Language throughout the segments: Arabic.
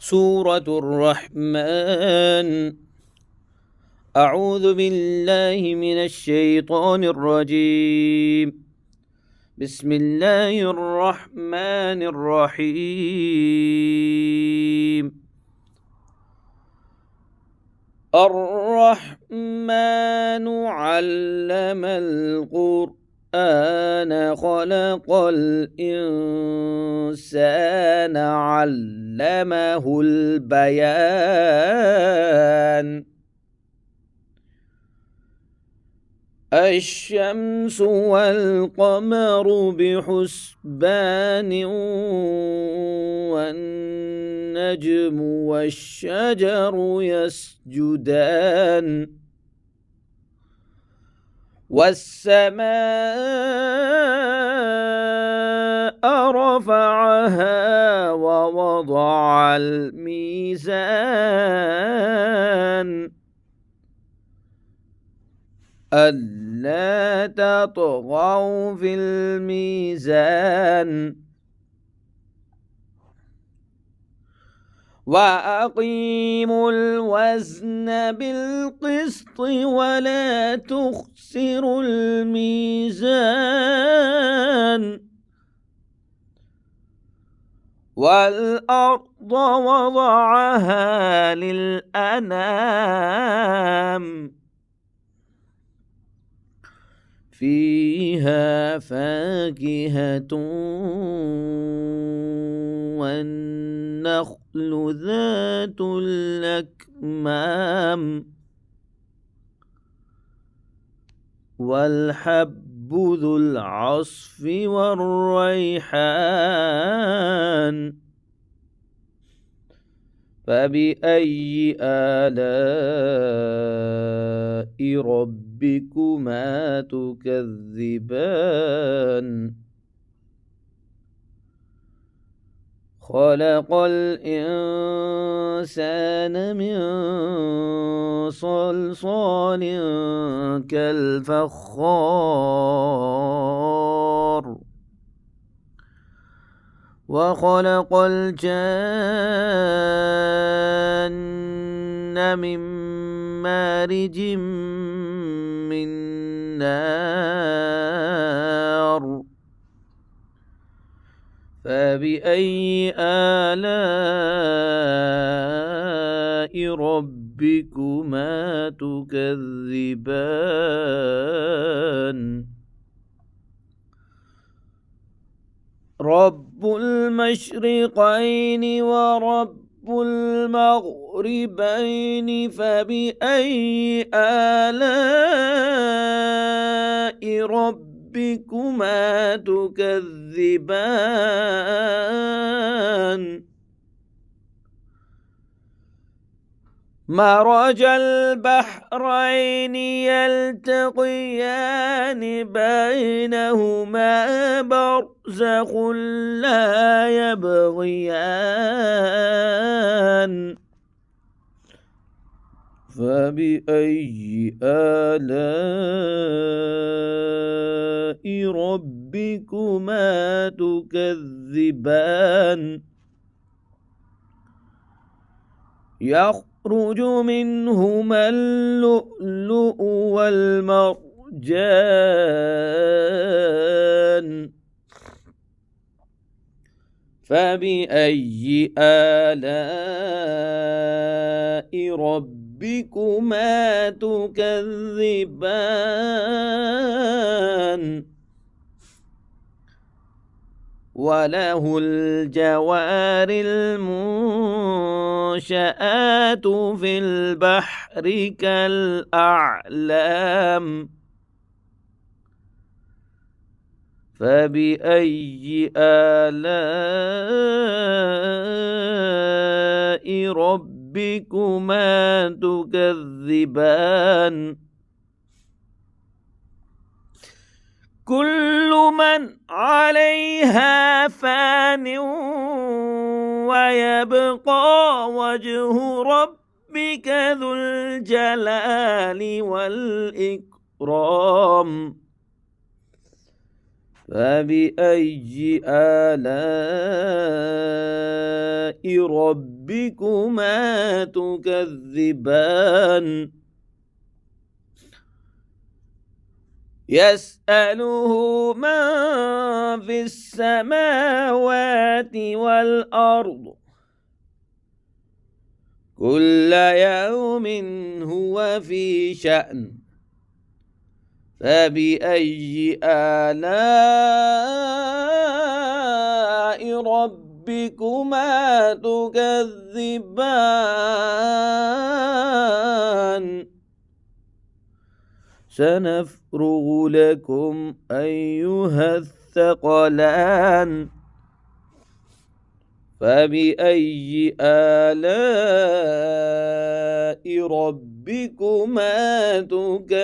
سورة الرحمن. أعوذ بالله من الشيطان الرجيم. بسم الله الرحمن الرحيم. الرحمن علم القرآن خلق الإنسان علمه البيان. الشمس والقمر بحسبان والنجم والشجر يسجدان والسماء رفعها ووضع الميزان ألا تطغوا في الميزان وأقيموا الوزن بالقسط ولا تخسروا الميزان والأرض وضعها للأنام فيها فاكهة والنخل ذات الأكمام والحب ذو العصف والريحان. فبأي آلاء ربكما تكذبان؟ خلق الإنسان من صلصال كالفخار وخلق الجان من مارج من نار. فبأي آلاء ربكما تكذبان؟ رب المشرقين ورب المغربين فبأي آلاء ربكما تكذبان؟ مرج البحرين يلتقيان بينهما برزخ لا يبغيان. فبأي آلاء ربكما تكذبان؟ يخرج منهما اللؤلؤ والمرجان. فبأي آلاء ربكما تكذبان؟ وله الجوار المنشآت في البحر كالأعلام. فبأي آلاء ربكما تكذبان؟ كل من عليها فان ويبقى وجه ربك ذو الجلال والإكرام. فبأي آلاء ربكما تكذبان يسأله من في السماوات والأرض كل يوم هو في شأن فبأي آلاء ربكما تكذبان سنفرغ لكم أيها الثقلان فبأي آلاء ربكما تكذبان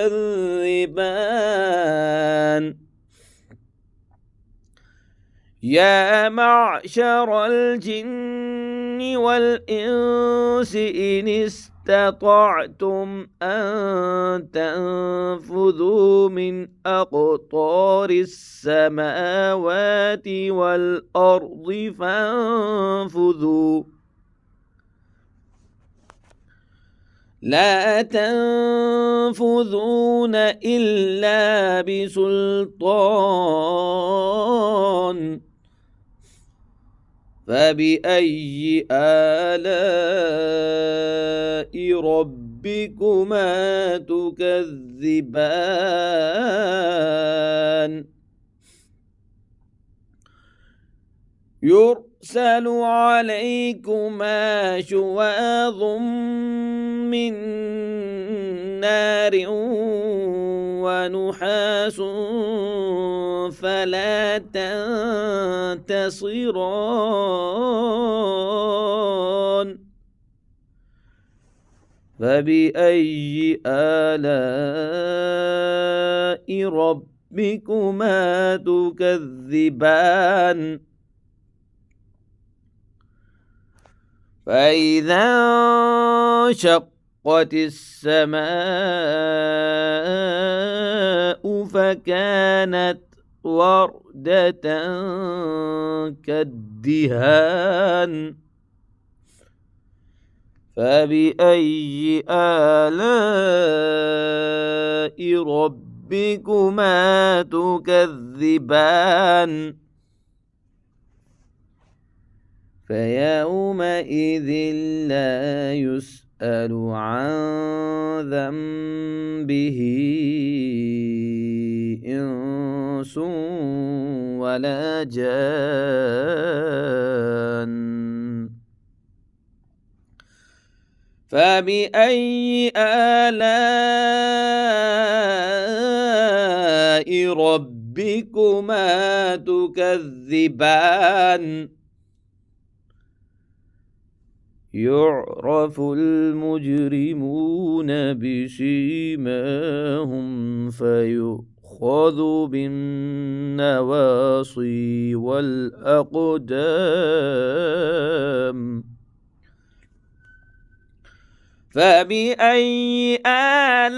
يا معشر الجن والإنس إن استطعتم أن تنفذوا من أقطار السماوات والأرض فانفذوا لا تنفذون إلا بسلطان فبأي آلاء ربكما تكذبان يرسل عليكما شواظ من نار ونحاس فلا تنتصران فبأي آلاء ربكما تكذبان فإذا انشقت السماء فكانت وردة كالدهان فبأي آلاء ربكما تكذبان فيومئذ لا يسأل عن ذنبه إنس ولا جان فبأي آلاء ربكما تكذبان يعرف المجرمون بسيماهم فيؤخذ بالنواصي والأقدام فبأي آلاء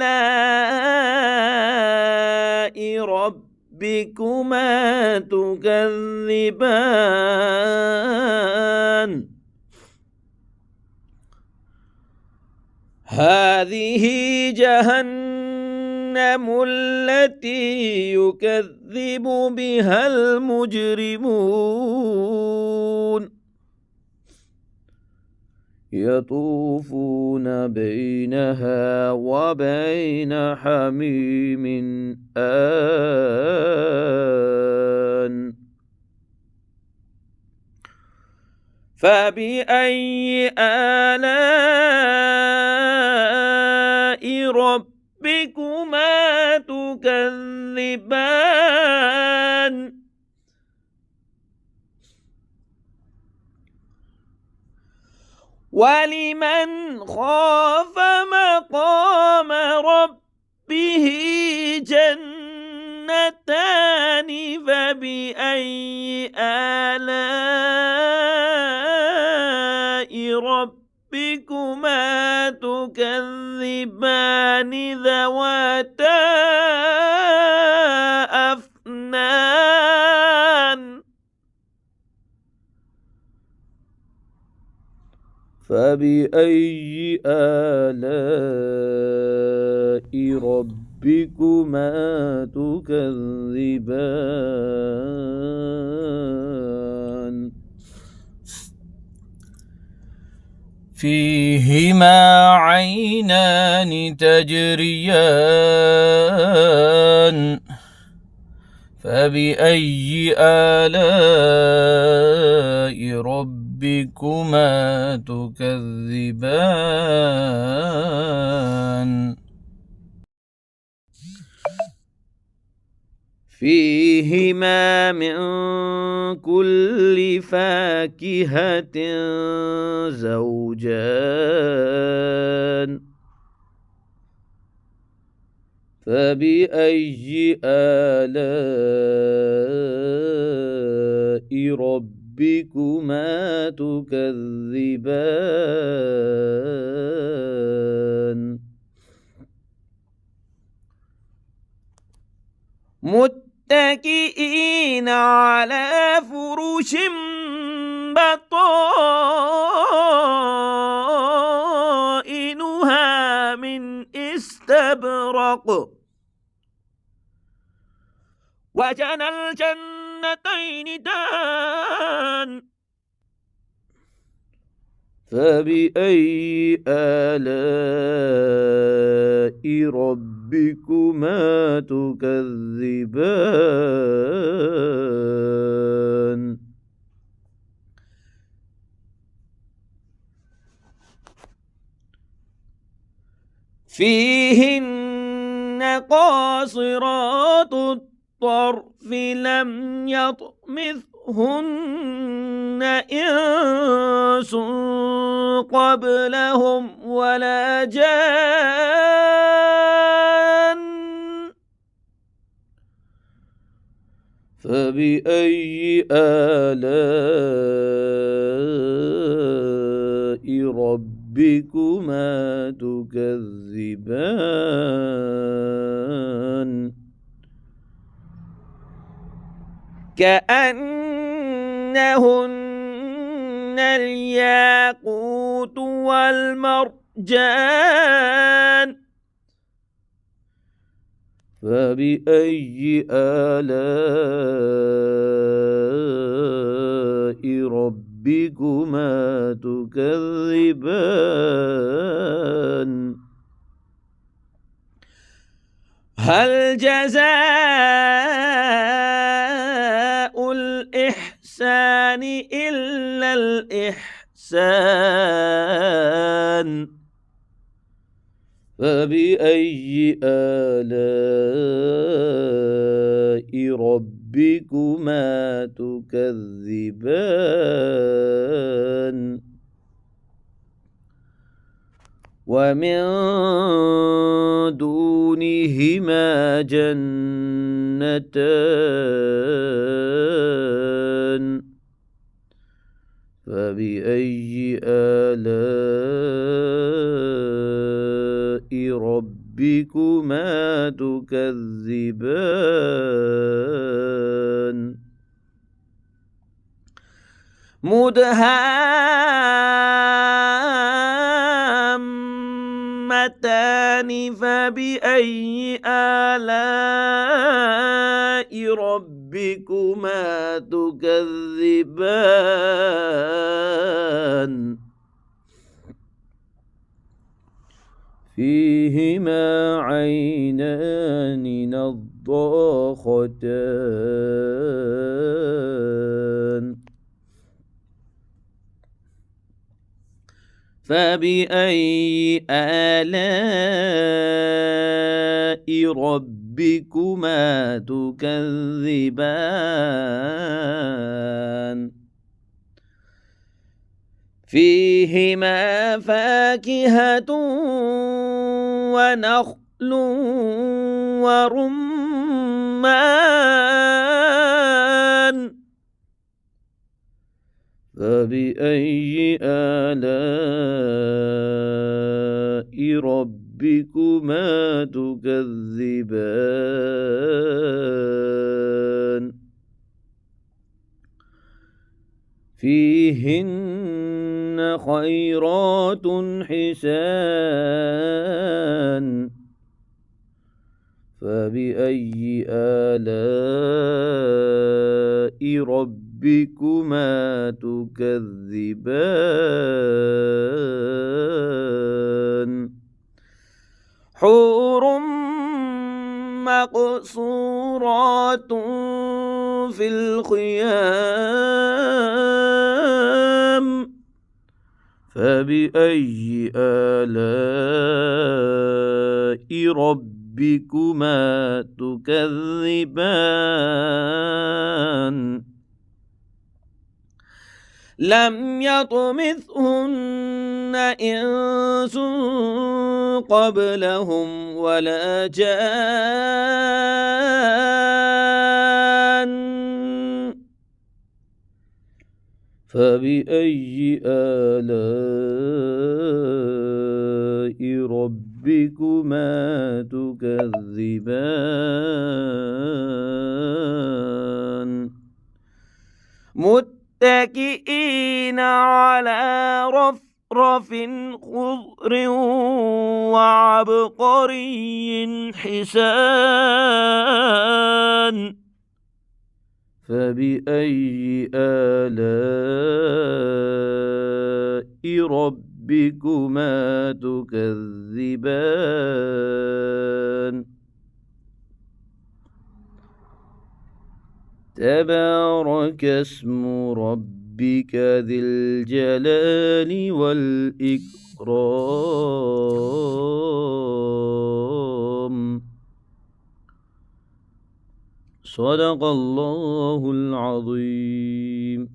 ربكما تكذبان هذه جهنم التي يكذب بها المجرمون يطوفون بينها وبين حميم آن فبأي آلاء ربكما تكذبان ولمن خاف مقام ربه جنتان فبأي آلاء ربكما تكذبان ذواتا أفنان فبأي آلاء ربكما تكذبان فيهما عينان تجريان فبأي آلاء ربكما تكذبان فيهما من كل فاكهة زوجان فبأي آلاء ربكما تكذبان متكئين على فرش بطائنها من استبرق وجنى الجنتين دان فبأي آلاء ربكما تكذبان فيهن قاصرات الطرف لم يطمثهن إنس قبلهم ولا جان فبأي آلاء ربكما تكذبان كأنهن الياقوت والمرجان فبأي آلاء ربكما تكذبان هل جزاء الإحسان إلا الإحسان فبأي آلاء ربكما تكذبان ومن دونهما جنتان فبأي آلاء ربكما تكذبان مدهامتان فبأي آلاء ربكما تكذبان فيهما عينان نضاختان فبأي آلاء ربكما تكذبان فيهما فاكهة ونخل ورمان فبأي آلاء ربكما تكذبان فيهن خيرات حسان فبأي آلاء ربكما تكذبان حور مقصورات في الخيام فبأي آلاء ربكما تكذبان لم يطمثهن إنس قبلهم ولا جان فبأي آلاء ربكما تكذبان متكئين على رفرف خضر وعبقري حسان فبأي آلاء ربكما تكذبان تبارك اسم ربك ذي الجلال والإكرام صدق الله العظيم.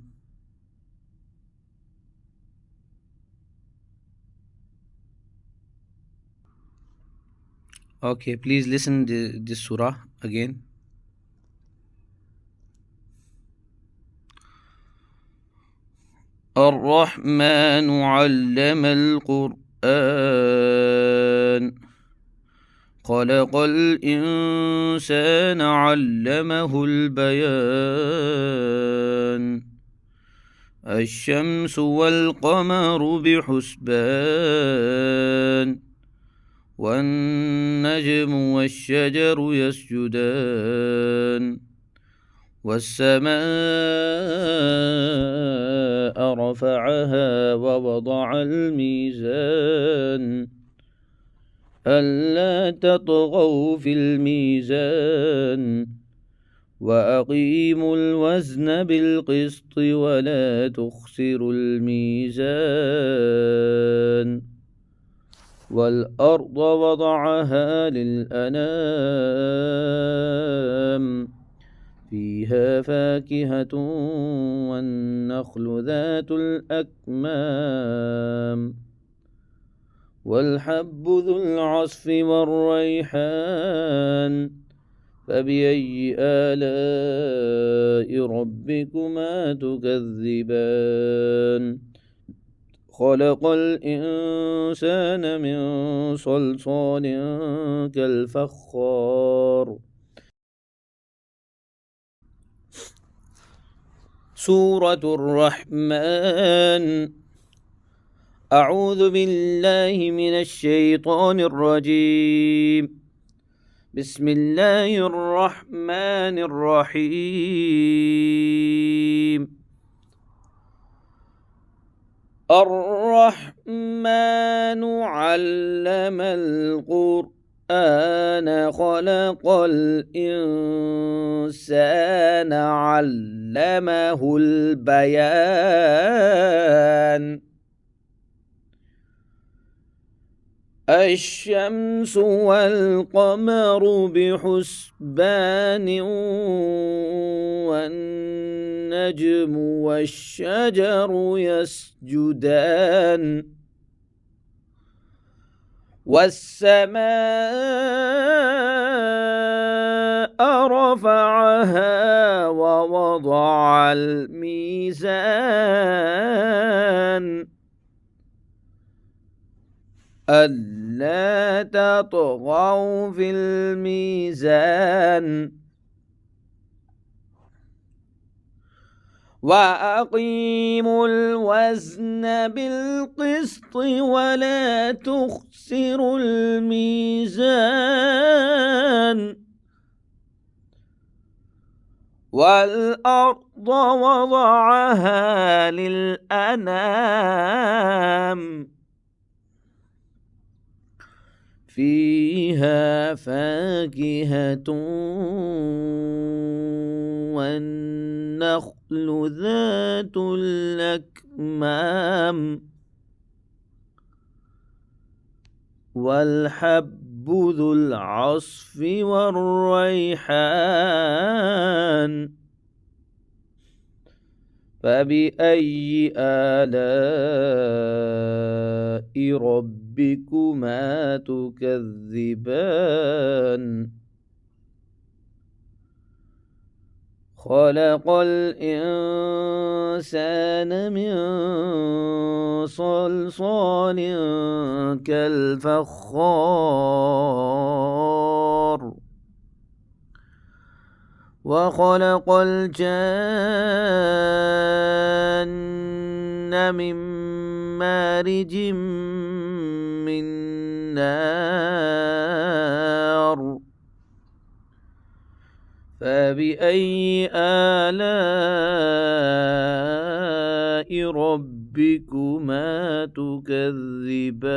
Okay, please listen to this surah again. الرحمن علم القرآن خلق الإنسان علمه البيان الشمس والقمر بحسبان والنجم والشجر يسجدان والسماء رفعها ووضع الميزان ألا تطغوا في الميزان وأقيموا الوزن بالقسط ولا تخسروا الميزان والأرض وضعها للأنام فيها فاكهة والنخل ذات الأكمام والحب ذو العصف والريحان فبأي آلاء ربكما تكذبان خلق الإنسان من صلصال كالفخار سورة الرحمن أعوذ بالله من الشيطان الرجيم بسم الله الرحمن الرحيم الرحمن علم القرآن خلق الإنسان علمه البيان الشمس والقمر بحسبان والنجم والشجر يسجدان والسماء رفعها ووضع الميزان ألا تطغوا في الميزان وأقيموا الوزن بالقسط ولا تخسروا الميزان والأرض وضعها للأنام فيها فاكهة والنخل ذات الأكمام والحب ذو العصف والريحان فبأي آلاء ربكما تكذبان خلق الإنسان من صلصال كالفخار وخلق الجان من مارج من نار فبأي آلاء ربكما تكذبان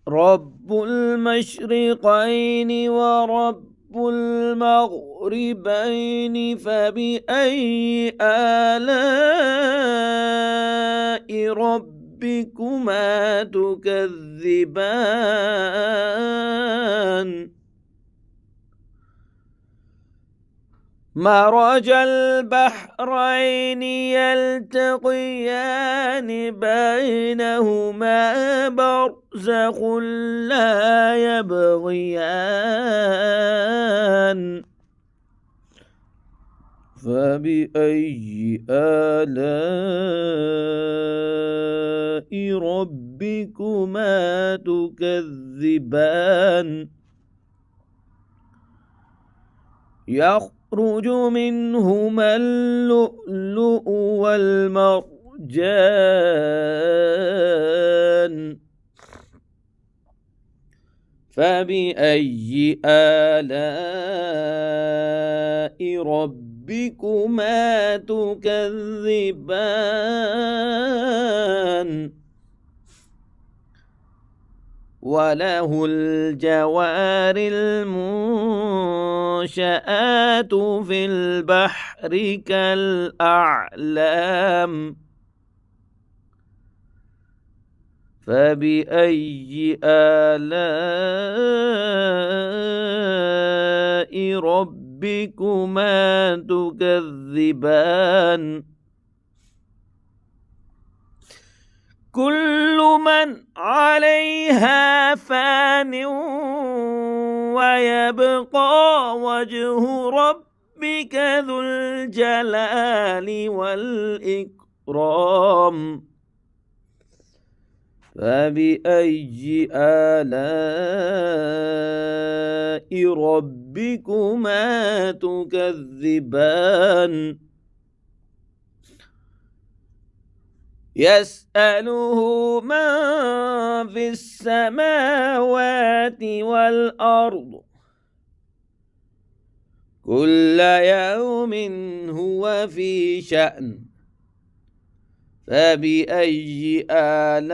رب المشرقين ورب المغربين فبأي آلاء ربكما تكذبان مرج البحرين يلتقيان بينهما برزخ لا يبغيان فبأي آلاء ربكما تكذبان يخرج منهما اللؤلؤ والمرجان فبأي آلاء ربكما تكذبان وله الجوار المنشآت في البحر كالأعلام فبأي آلاء ربكما تكذبان كل من عليها فان ويبقى وجه ربك ذو الجلال والإكرام فبأي آلاء ربكما تكذبان يسأله من في السماوات والأرض كل يوم هو في شأن فبأي آلاء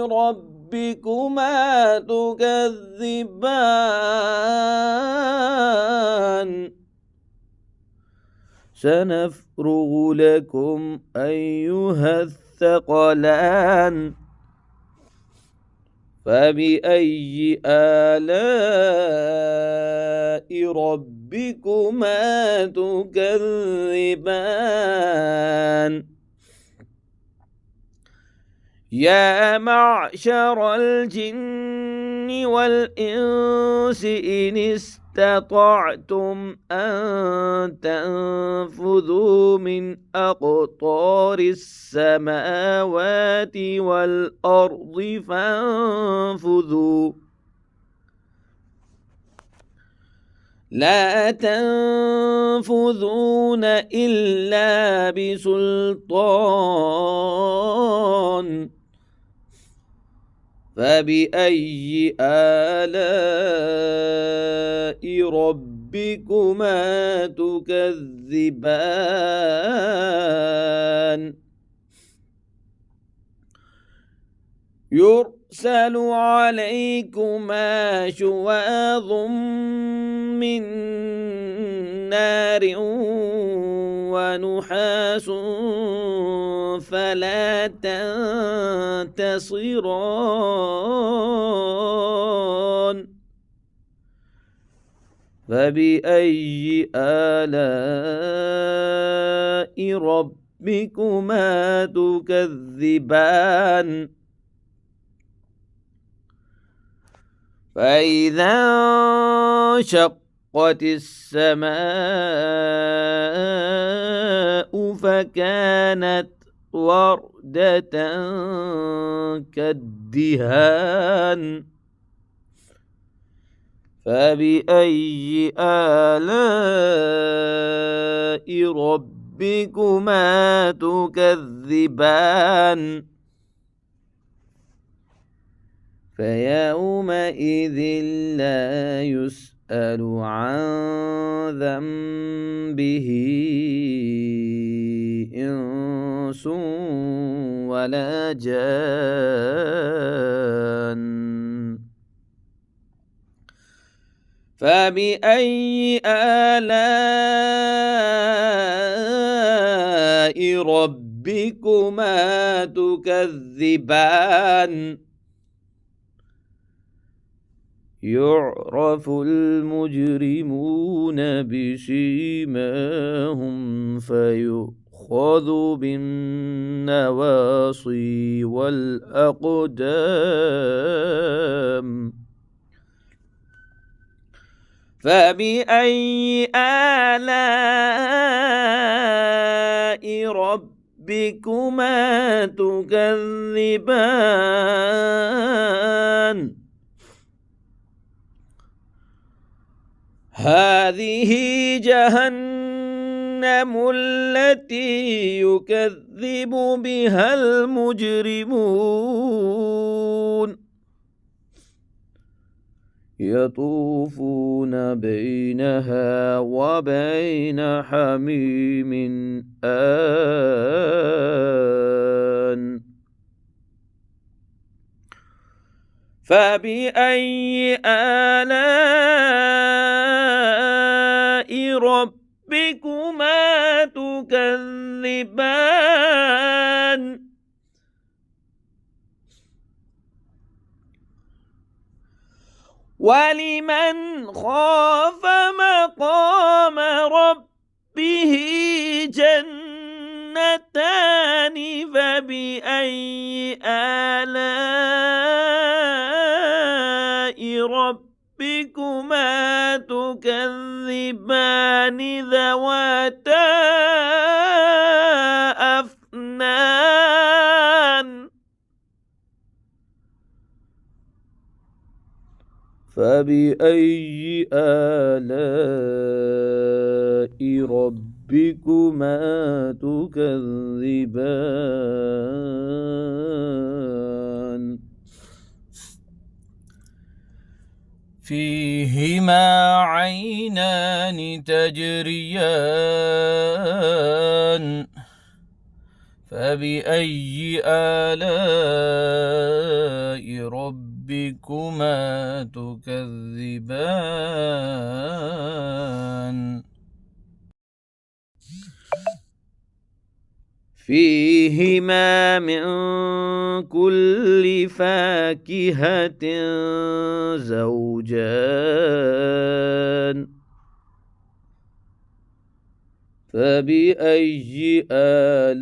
ربكما تكذبان سنفرغ لكم أيها الثقلان فبأي آلاء ربكما تكذبان يا معشر الجن والإنس إن استطعتم أن تنفذوا من أقطار السماوات والأرض فانفذوا لا تنفذون إلا بسلطان فبأي آلاء ربكما تكذبان يرسل عليكما شواظ من نار ونحاس فلا تنتصران فبأي آلاء ربكما تكذبان فإذا انشقت السماء فكانت وردة كالدهان فبأي آلاء ربكما تكذبان فيومئذ لا يسأل عن ذنبه إنس ولا جان فبأي آلاء ربكما تكذبان يعرف المجرمون بسيماهم فيؤخذ بالنواصي والأقدام فبأي آلاء ربكما تكذبان هذه جهنم التي يكذب بها المجرمون يطوفون بينها وبين حميم آن فبأي آلاء ربكما تكذبان ولمن خاف مقام ربه جنتان فبأي آلاء ربكما تكذبان ذواتا أفنان فبأي آلاء ربكما تكذبان فيهما عينان تجريان فبأي آلاء ربكما تكذبان فيهما من كل فاكهة زوجان فبأي آلاء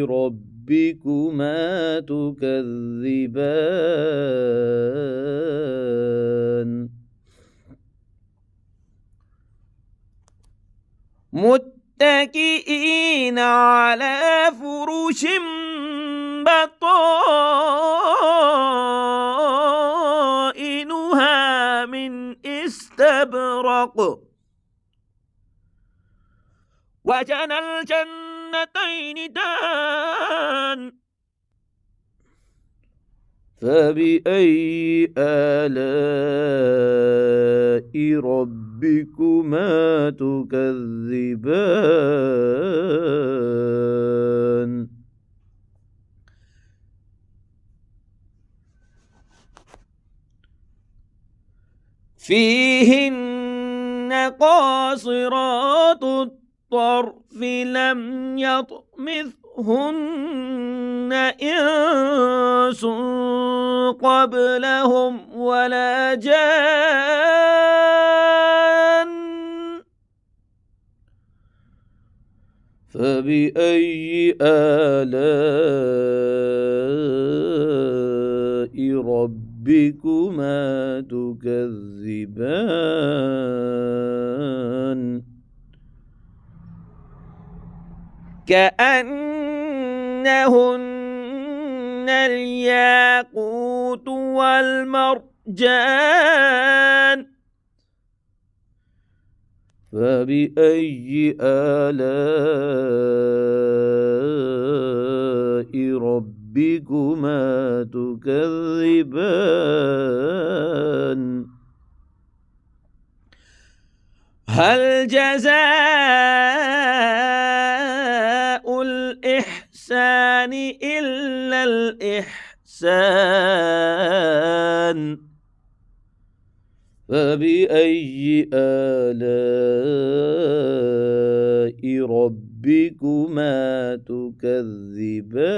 ربكما تكذبان متكئين على فرش بطائنها من استبرق وجنى الجنتين دان فبأي آلاء ربكما تكذبان فيهن قاصرات الطرف لم يطمثهن إنس قبلهم ولا جان فبأي آلاء ربكما تكذبان كأنهن الياقوت والمرجان فبأي آلاء ربكما تكذبان هل جزاء الإحسان إلا الإحسان فبأي آلاء ربكما تكذبان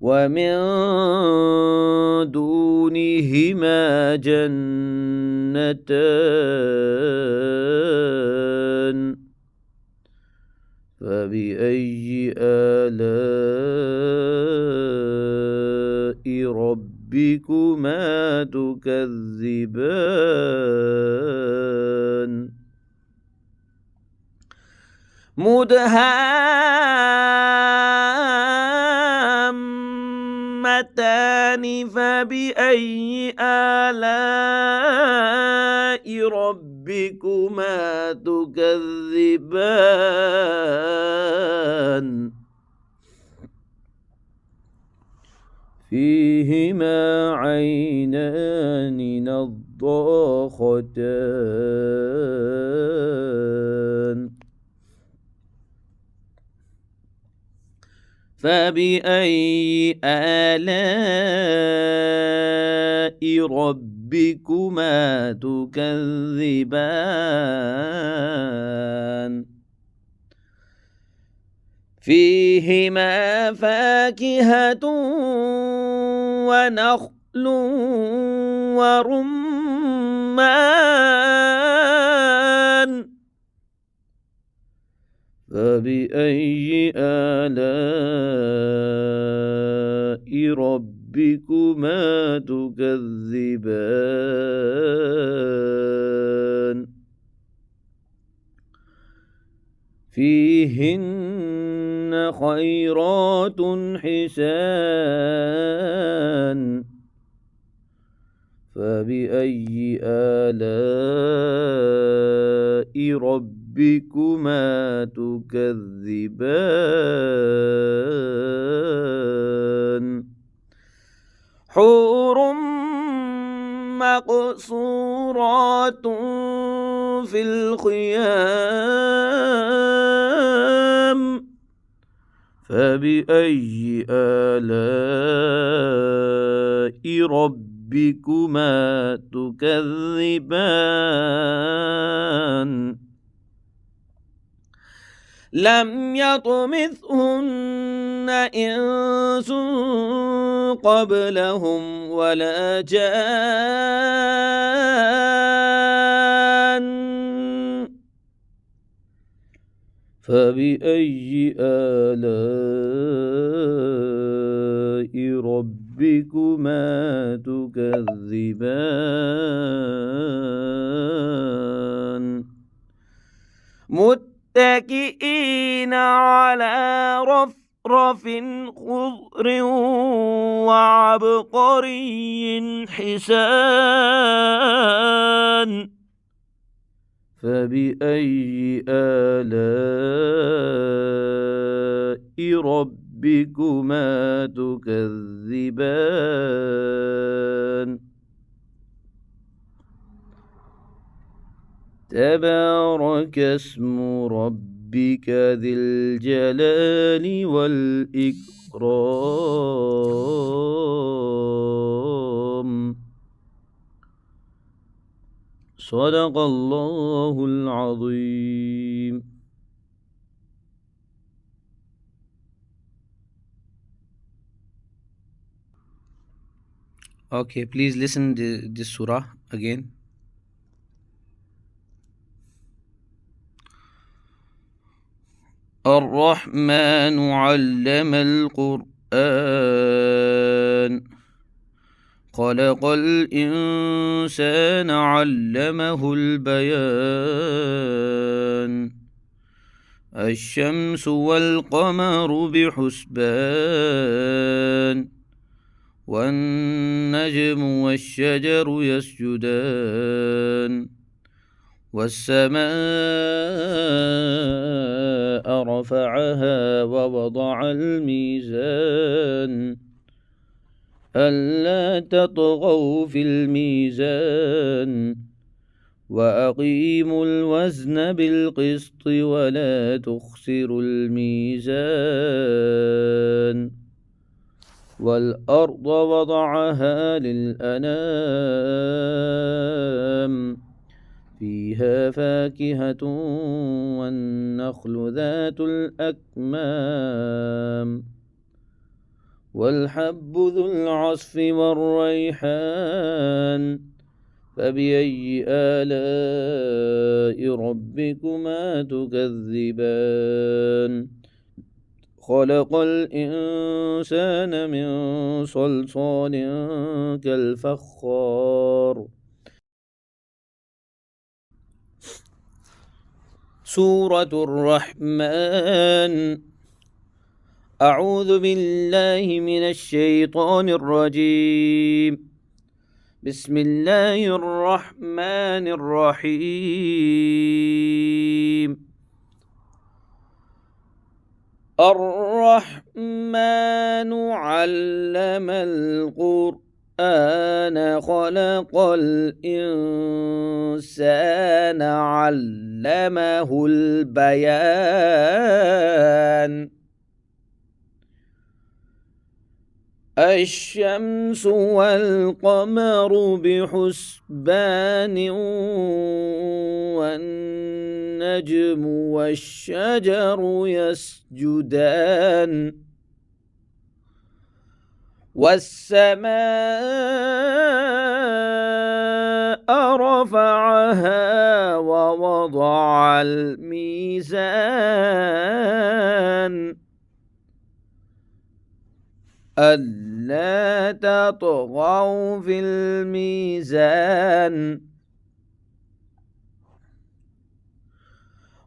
ومن دونهما جنتان فبأي آلاء ربكما تكذبان مدهامتان فبأي آلاء ربكما تكذبان فيهما عينان نضاختان فبأي آلاء ربكما تكذبان فيهما فاكهة ونخل ورمان فبأي آلاء ربكما تكذبان فيهن خيرات حسان فبأي آلاء ربكما تكذبان حور مقصورات في الخيام فبأي آلاء ربكما تكذبان لم يطمثهن إنس قبلهم ولا جان فبأي آلاء ربكما تكذبان متكئين على صفرف خضر وعبقري حسان فبأي آلاء ربكما تكذبان تبارك اسم ربك ذي الجلال والإكرام صدق الله العظيم. Okay, please listen to this surah again. الرحمن علم القرآن خلق الإنسان علمه البيان الشمس والقمر بحسبان والنجم والشجر يسجدان والسماء رفعها ووضع الميزان ألا تطغوا في الميزان وأقيموا الوزن بالقسط ولا تخسروا الميزان والأرض وضعها للأنام فيها فاكهة والنخل ذات الأكمام والحب ذو العصف والريحان فبأي آلاء ربكما تكذبان خلق الإنسان من صلصال كالفخار سورة الرحمن أعوذ بالله من الشيطان الرجيم بسم الله الرحمن الرحيم الرحمن علم القرآن خلق الإنسان علمه البيان الشمس والقمر بحسبان والنجم والشجر يسجدان والسماء رفعها ووضع الميزان ألا تطغوا في الميزان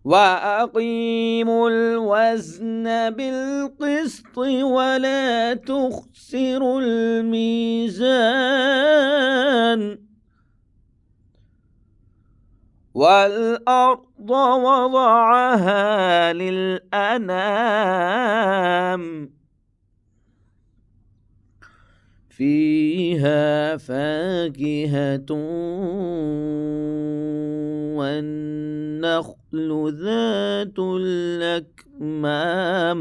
وأقيموا الوزن بالقسط ولا تخسروا الميزان والأرض وضعها للأنام فيها فاكهة والنخل ذات الأكمام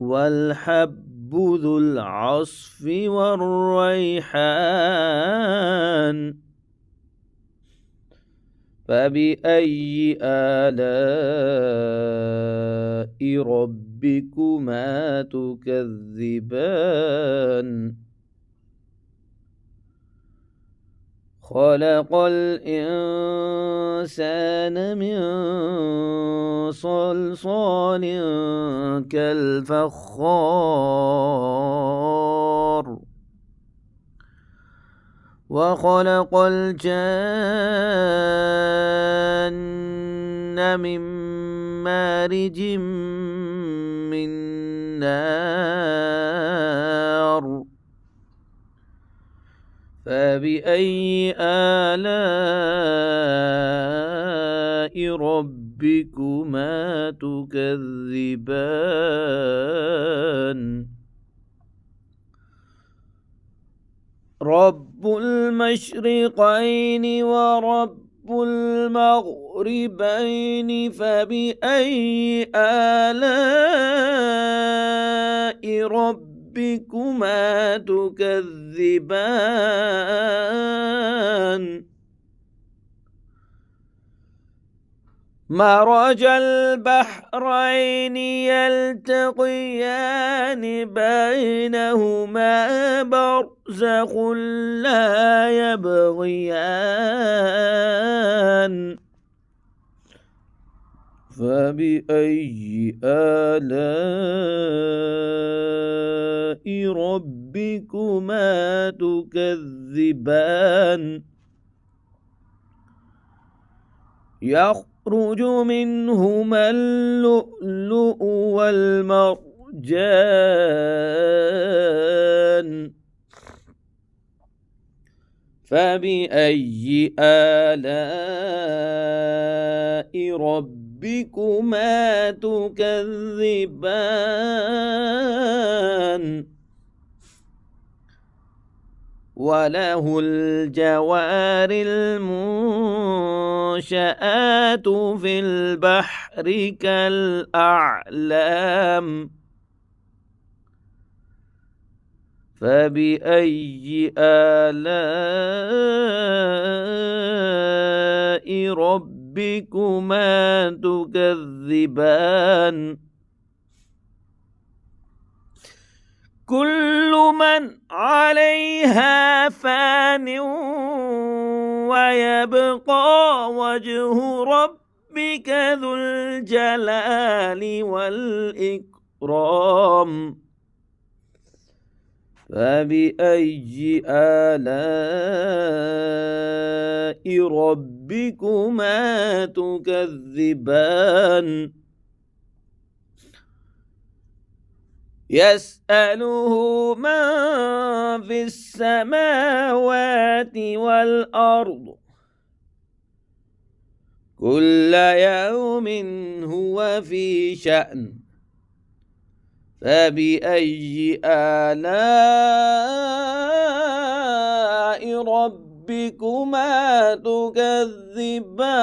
والحب ذو العصف والريحان فبأي آلاء ربكما تكذبان خلق الإنسان من صلصال كالفخار وخلق الجان من مارج من نار فبأي آلاء ربكما تكذبان رب المشرقين ورب المغربين فبأي آلاء ربكما تكذبان مرج البحرين يلتقيان بينهما برزخ لا يبغيان فبأي آلاء ربكما تكذبان يخرج منهما اللؤلؤ والمرجان فبأي آلاء ربكما تكذبان وله الجوار المنشآت في البحر كالأعلام فبأي آلاء ربكما تكذبان كل من عليها فان ويبقى وجه ربك ذو الجلال والإكرام فبأي آلاء ربكما تكذبان يسأله من في السماوات والأرض كل يوم هو في شأن فبأي آلاء ربكما تكذبان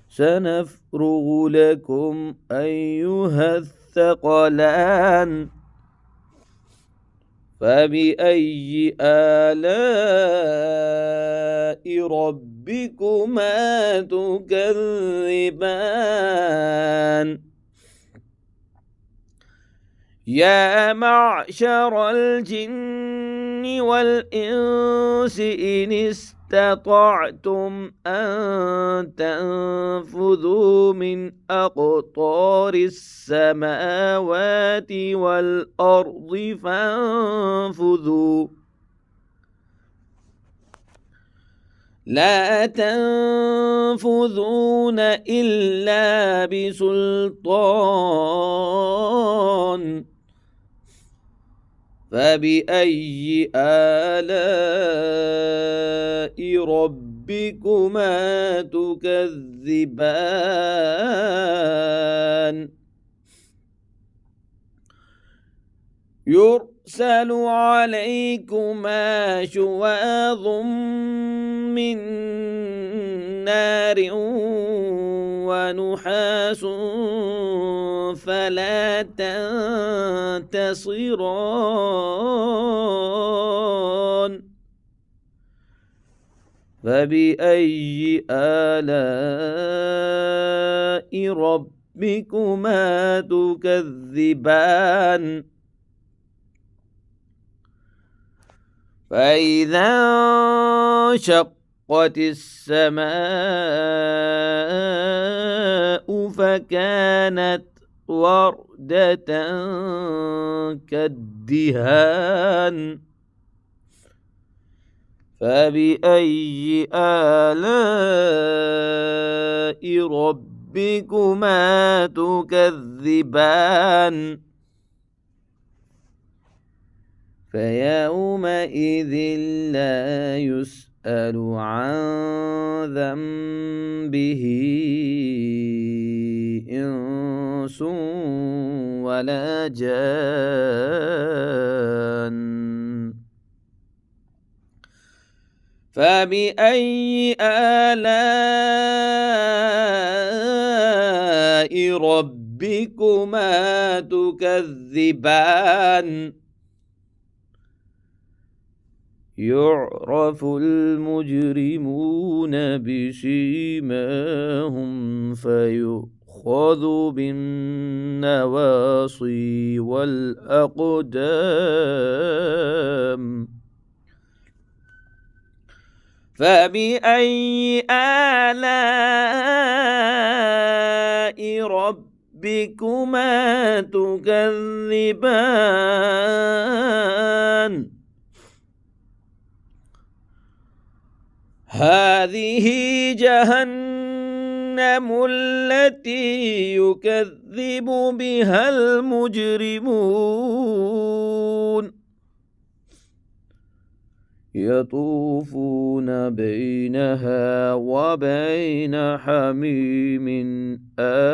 سنفرغ لكم أيها الثقلان فبأي آلاء ربكما تكذبان يا معشر الجن والإنس إن استطعتم أن تنفذوا من أقطار السماوات والأرض فانفذوا لا تنفذون إلا بسلطان فبأي آلاء ربكما تكذبان يرسل عليكما شواظ من نار ونحاس فلا تنتصران فبأي آلاء ربكما تكذبان فإذا انشقت السماء فكانت وردة كالدهان فبأي آلاء ربكما تكذبان فيومئذ لا يسأل عن ذنبه إنس ولا جان فبأي آلاء ربكما تكذبان يعرف المجرمون بسيماهم فيؤخذ بالنواصي والأقدام فبأي آلاء ربكما تكذبان هذه جهنم التي يكذب بها المجرمون يطوفون بينها وبين حميم آن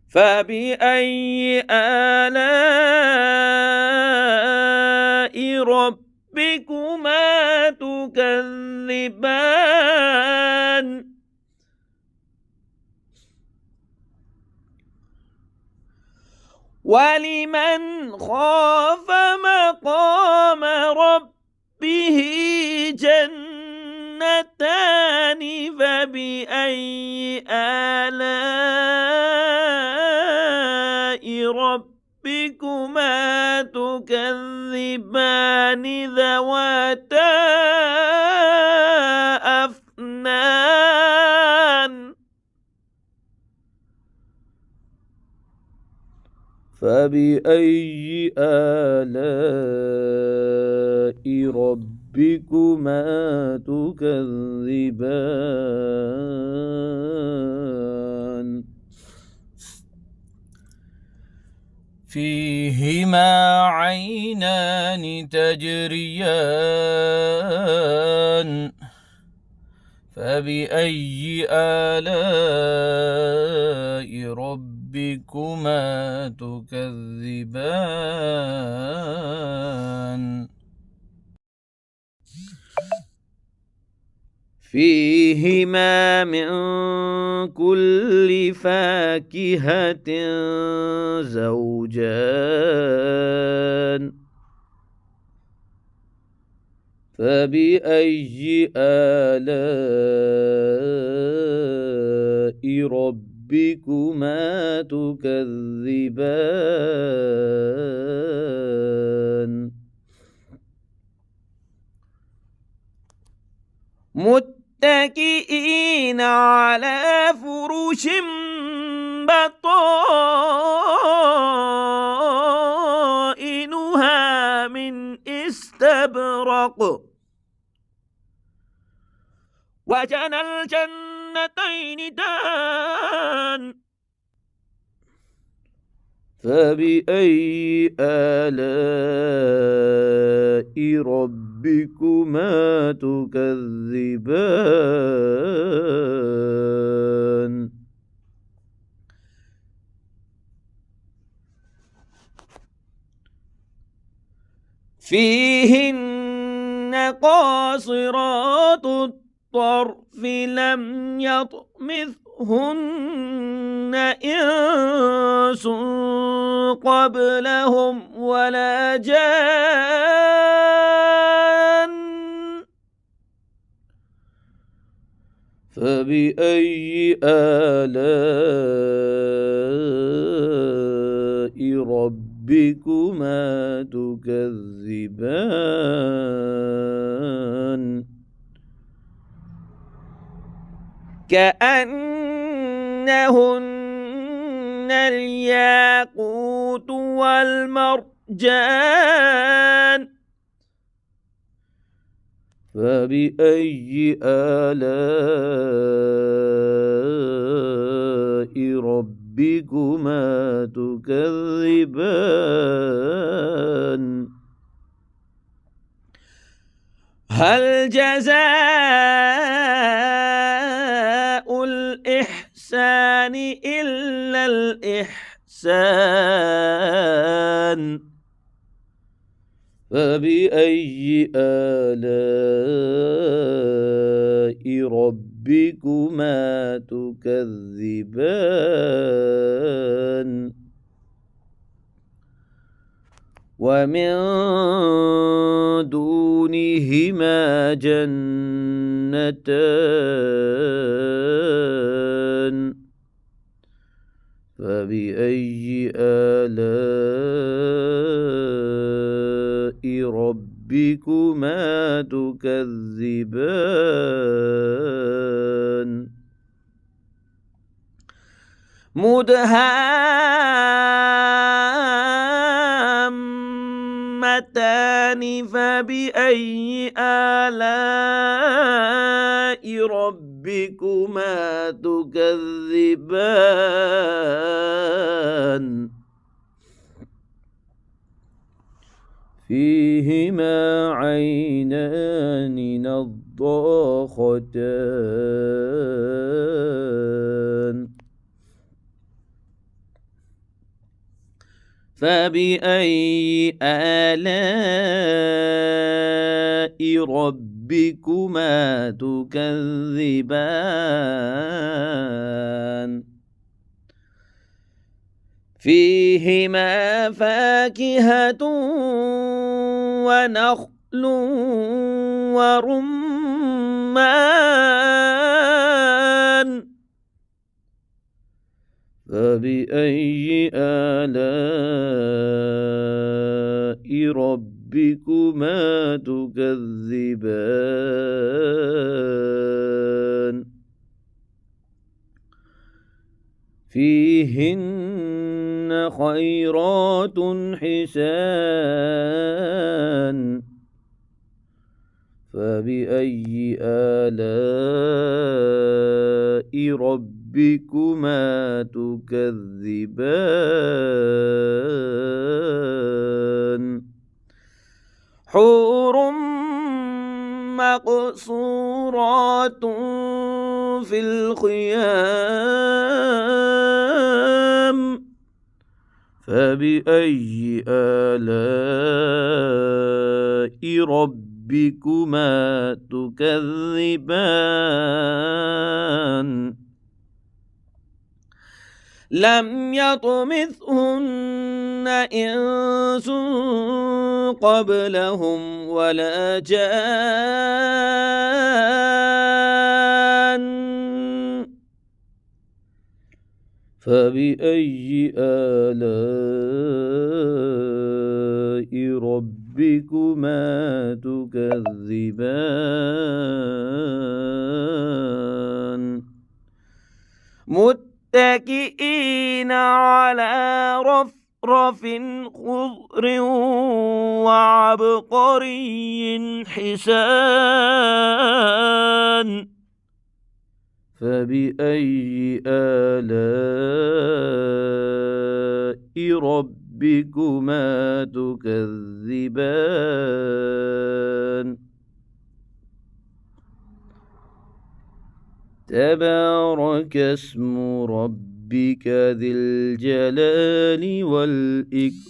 فبأي آلاء ربكما تكذبان ولمن خاف مقام ربه جنتان فبأي آلاء ربكما تكذبان ذواتا أفنان فبأي آلاء ربكما تكذبان فيهما عينان تجريان فبأي آلاء ربكما تكذبان فيهما من كل فاكهة زوجان فبأي آلاء ربكما تكذبان متكئين على فرش بطائنها من استبرق وجنى الجنتين دان فبأي آلاء ربكما تكذبان فيهن قاصرات الطرف لم يطمثهن إنس قبلهم ولا جان فبأي آلاء ربكما تكذبان كأنهن الياقوت والمرجان فبأي آلاء ربكما تكذبان هل جزاء الإحسان إلا الإحسان فبأي آلاء ربكما تكذبان ومن دونهما جنتان فبأي آلاء ربكما تكذبان مدهامتان فبأي آلاء ربكما تكذبان فيهما عينان نضاختان فبأي آلاء ربكما تكذبان فيهما فاكهة ونخل ورمان فبأي آلاء ربكما تكذبان فيهن خيرات حسان فبأي آلاء ربكما تكذبان حور مقصورات في الخيام فبأي آلاء ربكما تكذبان لم يطمثهن إنس قبلهم ولا جان فبأي آلاء ربكما تكذبان متكئين على رفرف خضر وعبقري حسان فبأي آلاء ربكما تكذبان تبارك اسم ربك ذي الجلال والإكرام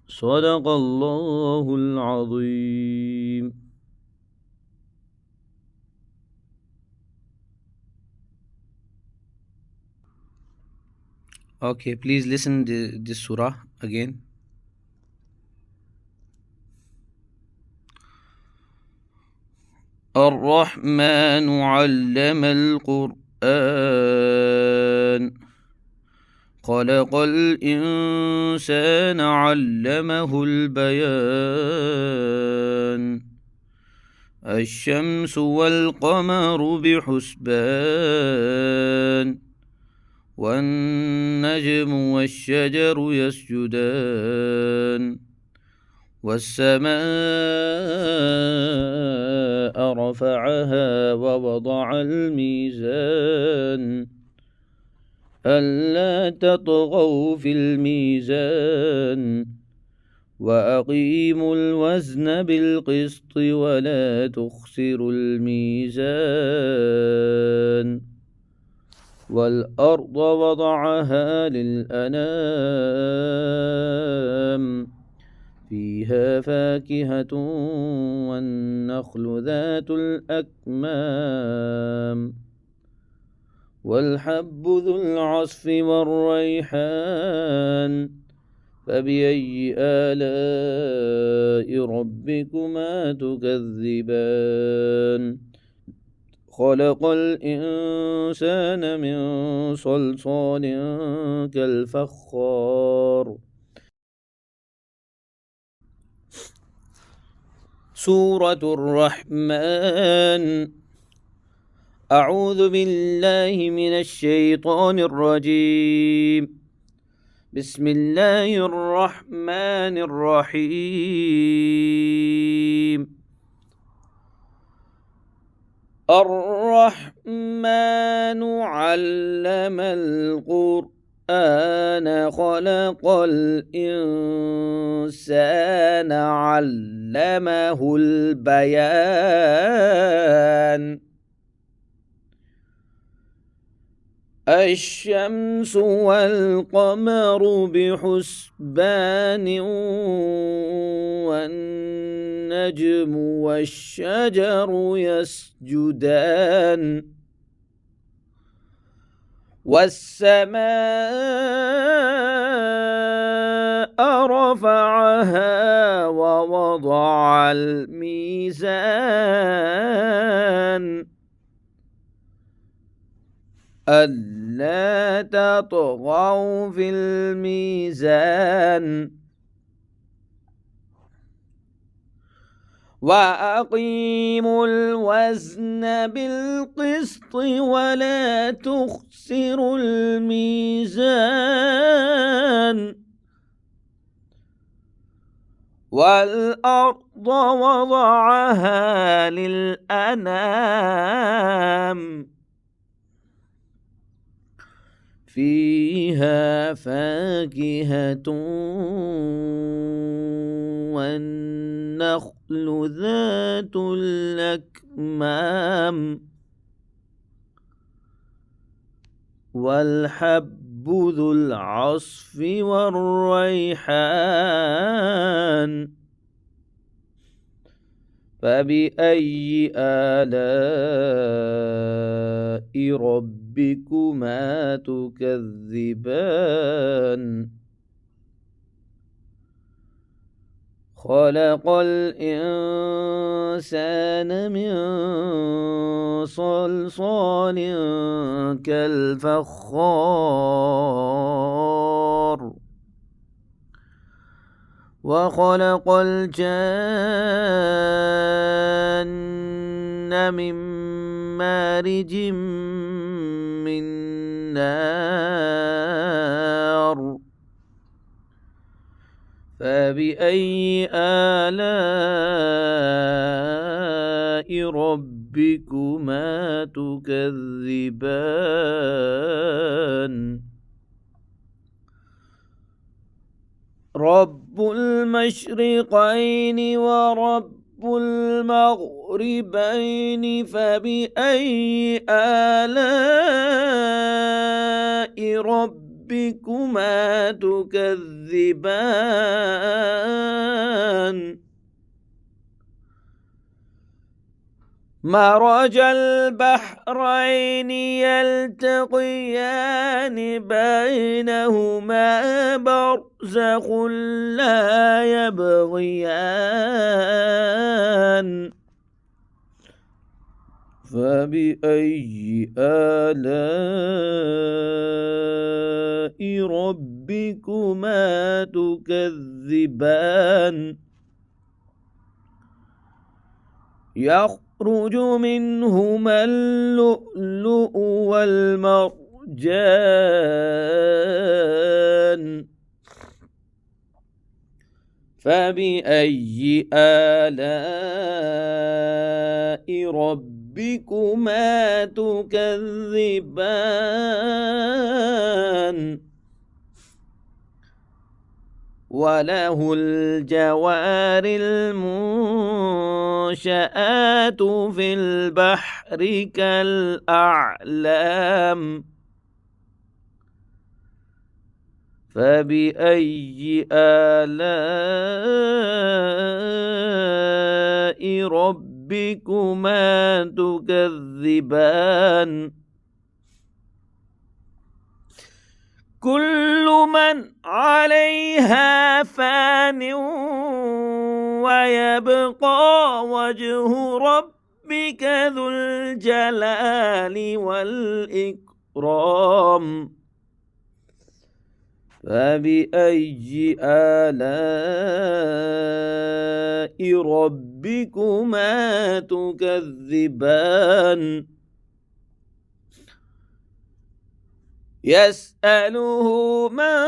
صدق الله العظيم. Okay, please listen this surah again. الرحمن علم القرآن خلق الإنسان علمه البيان الشمس والقمر بحسبان والنجم والشجر يسجدان والسماء رفعها ووضع الميزان ألا تطغوا في الميزان وأقيموا الوزن بالقسط ولا تخسروا الميزان والأرض وضعها للأنام فيها فاكهة والنخل ذات الأكمام والحب ذو العصف والريحان فبأي آلاء ربكما تكذبان خلق الإنسان من صلصال كالفخار. سورة الرحمن. أعوذ بالله من الشيطان الرجيم. بسم الله الرحمن الرحيم. الرحمن علم القرآن خلق الإنسان علمه البيان الشمس والقمر بحسبان والنجم والشجر يسجدان والسماء رفعها ووضع الميزان ألا تطغوا في الميزان وأقيموا الوزن بالقسط ولا تخسروا الميزان والأرض وضعها للأنام فيها فاكهة والنخل ذات الأكمام والحب ذو العصف والريحان فبأي آلاء ربكما تكذبان خلق الإنسان من صلصال كالفخار وخلق الجان من مارج من نار فبأي آلاء ربكما تكذبان رب المشرقين ورب المغربين فبأي آلاء ربكما تكذبان مرج البحرين يلتقيان بينهما برزخ لا يبغيان فبأي آلاء ربكما تكذبان يخرج منهما اللؤلؤ والمرجان فبأي آلاء ربكما تكذبان وله الجوار المنشآت في البحر كالأعلام فبأي آلاء ربكما تكذبان كل من عليها فان ويبقى وجه ربك ذو الجلال والإكرام فبأي آلاء ربكما تكذبان يسأله من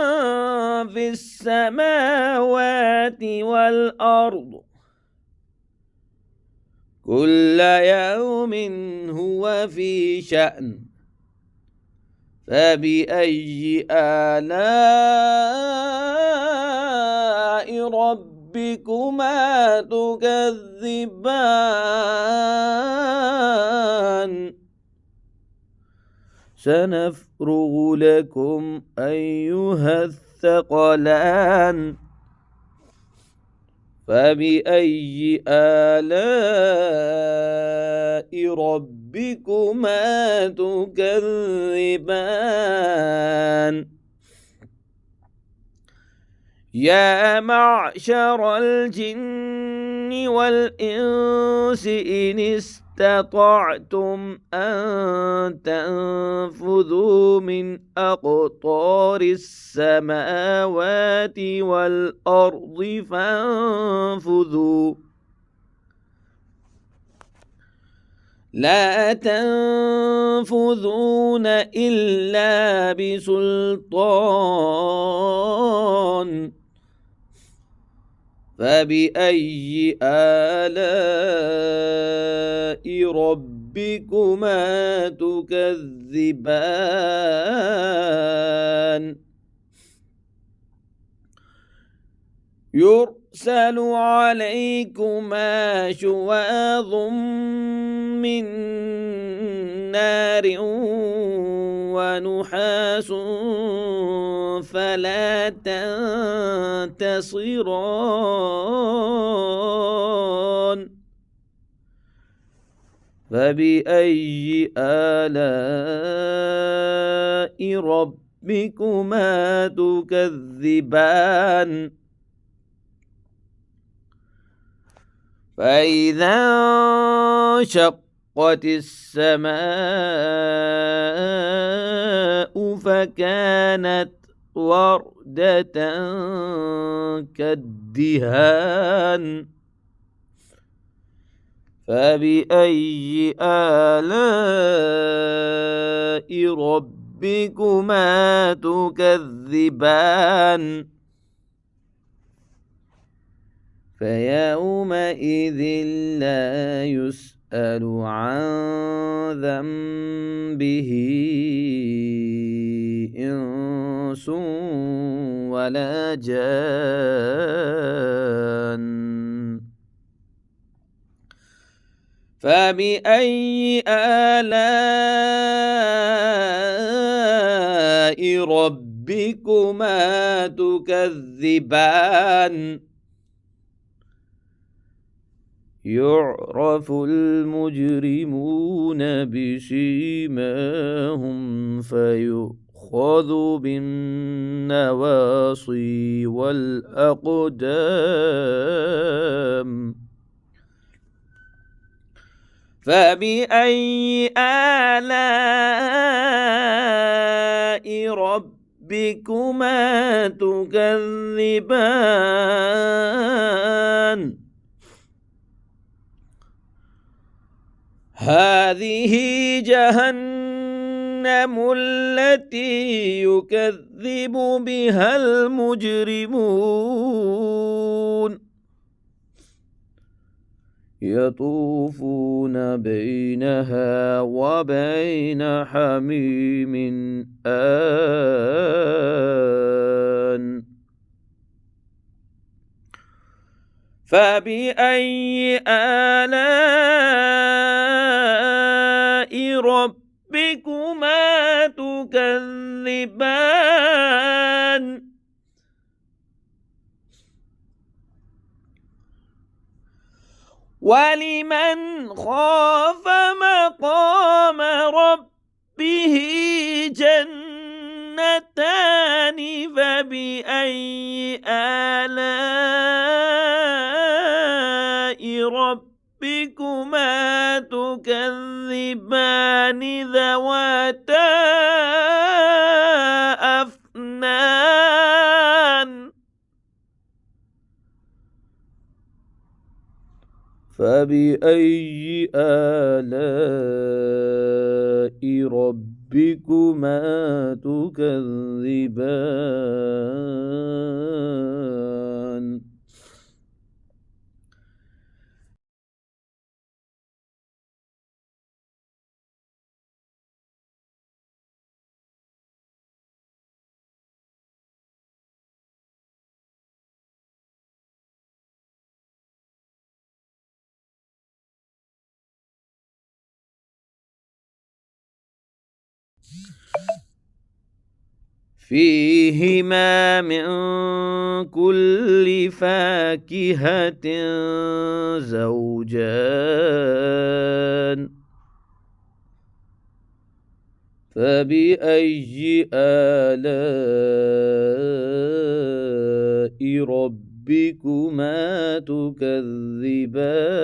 في السماوات والأرض كل يوم هو في شأن فبأي آلاء ربكما تكذبان سنفرغ لكم أيها الثقلان فبأي آلاء ربكما تكذبان يا معشر الجن والإنس إن استطعتم أن تنفذوا من أقطار السماوات والأرض فانفذوا لا تنفذون إلا بسلطان فبأي آلاء ربكما تكذبان يرسل عليكما شواظ من نار ونحاس فلا تنتصران فبأي آلاء ربكما تكذبان فإذا انشقت السماء فكانت وردة كالدهان فبأي آلاء ربكما تكذبان فيومئذ لا يسأل عن ذنبه إنس ولا جان فبأي آلاء ربكما تكذبان يعرف المجرمون بسيماهم فيؤخذ بالنواصي والأقدام فبأي آلاء ربكما تكذبان هذه جهنم التي يكذب بها المجرمون يطوفون بينها وبين حميم آن فبأي آلاء ربكما تكذبان ولمن خاف مقام ربه جنتان فبأي آلاء ربكما تكذبان ذواتا أفنان فبأي آلاء ربكما تكذبان فيهما من كل فاكهة زوجان فبأي آلاء ربكما تكذبان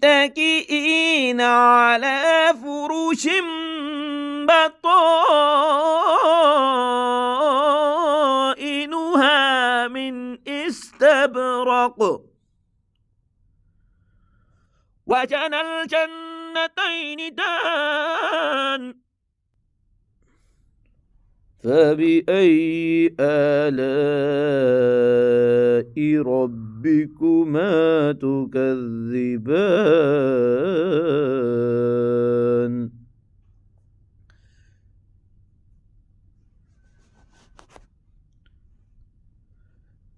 متكئين على فرش بطائنها من استبرق وجنى الجنتين دان فبأي آلاء ربكما تكذبان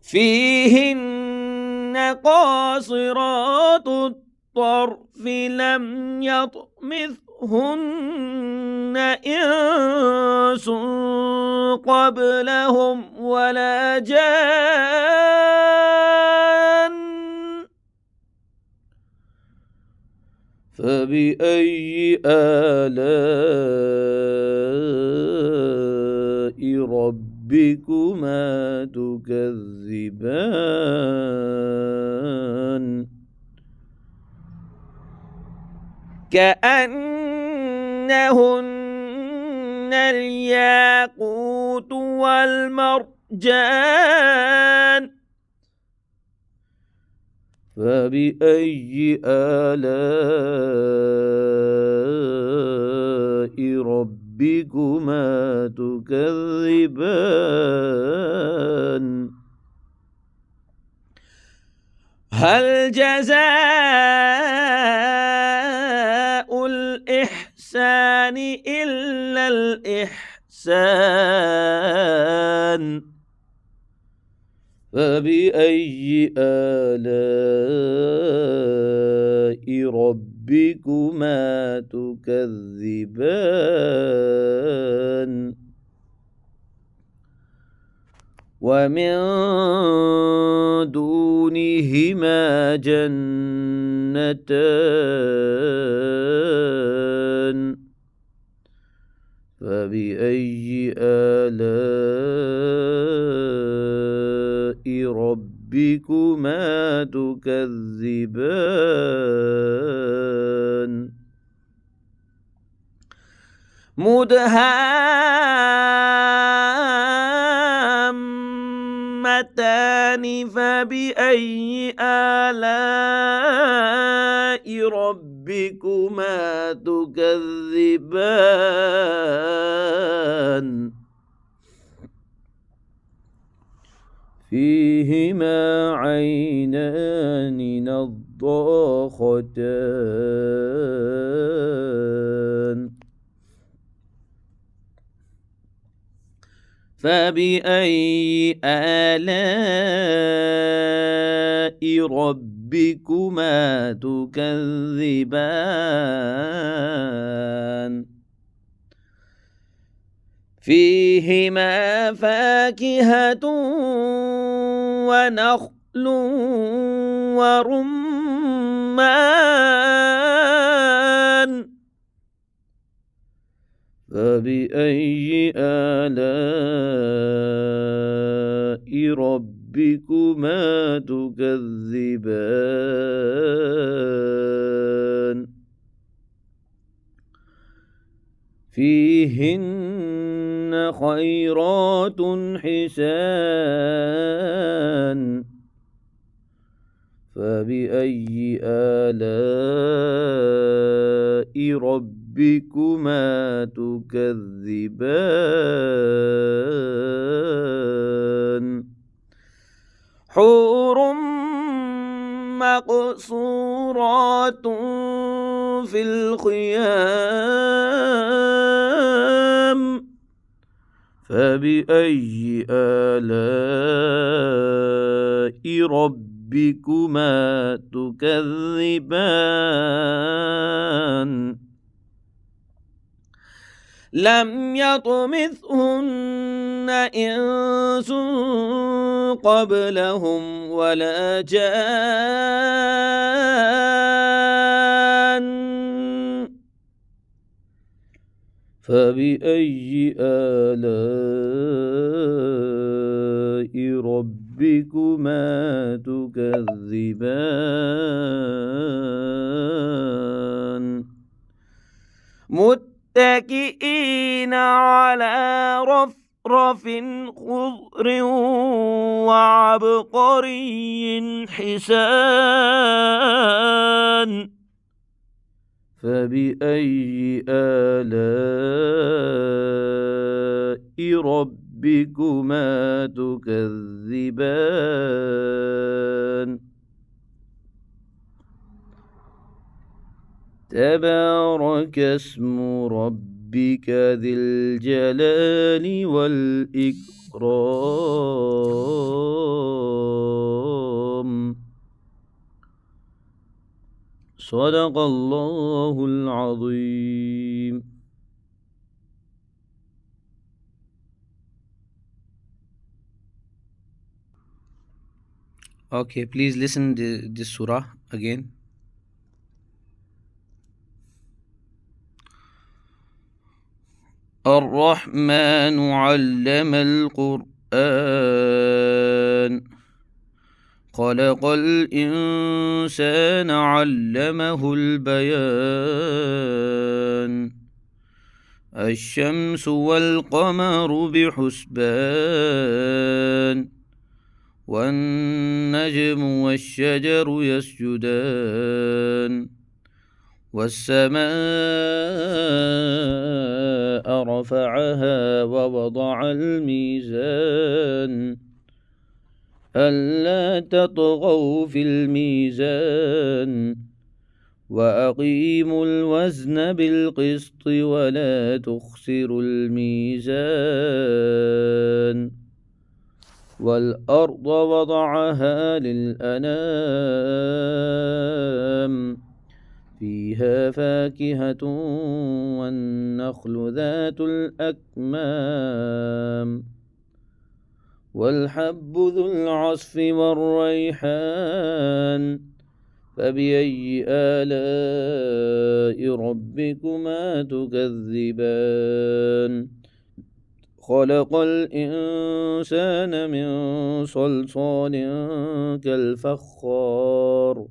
فيهن قاصرات الطرف لم يطمثهن إنس قبلهم ولا جان فبأي آلاء ربكما تكذبان كأنهن الياقوت والمرجان فبأي آلاء ربكما تكذبان هل جزاء الإحسان إلا الإحسان فبأي آلاء ربكما تكذبان ومن دونهما جنتان فبأي آلاء ربكما تكذبان مدهامتان فبأي آلاء ربكما تكذبان فيهما عينان نضاختان فبأي آلاء ربكما تكذبان فيهما فاكهة ونخل ورمان فبأي آلاء ربكما تكذبان فيهن خيرات حسان فبأي آلاء ربكما تكذبان حور مقصورات في الخيام فبأي آلاء ربكما تكذبان لم يطمثهن إنس قبلهم ولا جان فبأي آلاء ربكما تكذبان متكئين على رفرف خضر وعبقري حسان فبأي آلاء ربكما تكذبان تبارك اسم ربك ذي الجلال والإكرام صدق الله العظيم. Okay, please listen to this surah again. الرحمن علم القرآن خلق الإنسان علمه البيان الشمس والقمر بحسبان والنجم والشجر يسجدان والسماء رفعها ووضع الميزان ألا تطغوا في الميزان وأقيموا الوزن بالقسط ولا تخسروا الميزان والأرض وضعها للأنام فيها فاكهة والنخل ذات الأكمام والحب ذو العصف والريحان فبأي آلاء ربكما تكذبان خلق الإنسان من صلصال كالفخار